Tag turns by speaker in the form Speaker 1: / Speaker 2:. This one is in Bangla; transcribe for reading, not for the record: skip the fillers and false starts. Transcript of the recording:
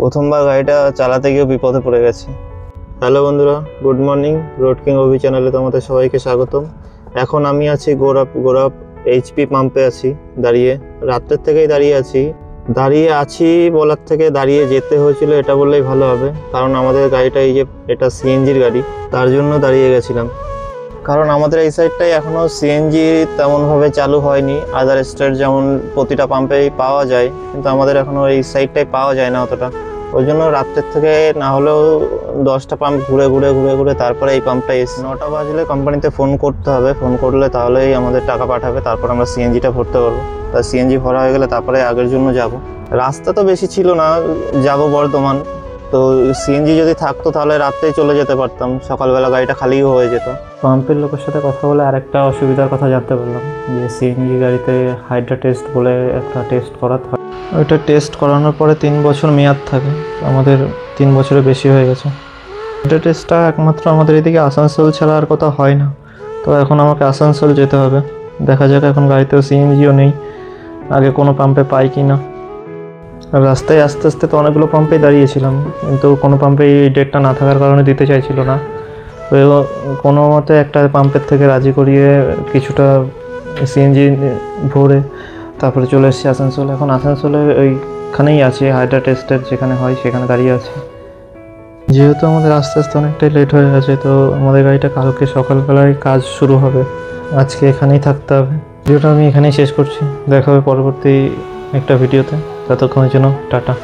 Speaker 1: প্রথমবার গাড়িটা চালাতে গিয়ে বিপদে পড়ে গেছি। হ্যালো বন্ধুরা, গুড মর্নিং। রোড কিং অভি চ্যানেলে তোমাদের সবাইকে স্বাগতম। এখন আমি আছি গোরাপ এইচপি পাম্পে আছি দাঁড়িয়ে। রাত্রের থেকেই দাঁড়িয়ে আছি বলার থেকে দাঁড়িয়ে যেতে হয়েছিল এটা বললেই ভালো হবে, কারণ আমাদের গাড়িটা এটা সিএনজির গাড়ি, তার জন্য দাঁড়িয়ে গেছিলাম। কারণ আমাদের এই সাইডটাই এখনও সিএনজি তেমনভাবে চালু হয়নি। আদার স্টেট যেমন প্রতিটা পাম্পেই পাওয়া যায়, কিন্তু আমাদের এখনও এই সাইডটাই পাওয়া যায় না অতটা। ওই জন্য রাত্রের থেকে না হলেও 10টা পাম্প ঘুরে তারপরে এই পাম্পটা এসে 9টা বাজলে কোম্পানিতে ফোন করতে হবে। ফোন করলে তাহলেই আমাদের টাকা পাঠাবে, তারপর আমরা সিএনজিটা ভরতে পারবো। তা সিএনজি ভরা হয়ে গেলে তারপরে আগের জন্য যাব। রাস্তা তো বেশি ছিল না, যাব বর্ধমান। তো সিএনজি যদি থাকতো তাহলে রাত্রেই চলে যেতে পারতাম, সকালবেলা গাড়িটা খালিও হয়ে যেত। পাম্পের লোকের সাথে কথা বলে আরেকটা অসুবিধার কথা জানতে পারলাম, যে সিএনজি গাড়িতে হাইড্রা টেস্ট বলে একটা টেস্ট করাতে হয়। ওইটা টেস্ট করানোর পরে 3 বছর মেয়াদ থাকে। আমাদের 3 বছরের বেশি হয়ে গেছে। হাইড্রা টেস্টটা একমাত্র আমাদের এদিকে আসানসোল ছাড়া আর কোথাও হয় না। তো এখন আমাকে আসানসোল যেতে হবে। দেখা যাক, এখন গাড়িতেও সিএনজিও নেই, আগে কোনো পাম্পে পাই কি না। রাস্তায় আস্তে আস্তে তো অনেকগুলো পাম্পেই দাঁড়িয়েছিলাম, কিন্তু কোনো পাম্পে এই ডেটটা না থাকার কারণে দিতে চাইছিল না। তো কোনো মতে একটা পাম্পের থেকে রাজি করিয়ে কিছুটা সিএনজি ভরে তারপরে চলে এসেছি আসানসোলে। এখন আসানসোলে ওইখানেই আছে, হাইড্রা টেস্টের যেখানে হয় সেখানে দাঁড়িয়ে আছে। যেহেতু আমাদের আস্তে আস্তে অনেকটাই লেট হয়ে গেছে, তো আমাদের গাড়িটা কালকে সকালবেলায় কাজ শুরু হবে। আজকে এখানেই থাকতে হবে। ভিডিওটা আমি এখানেই শেষ করছি। দেখা হবে পরবর্তী একটা ভিডিওতে। ততক্ষণের জন্য টাটা।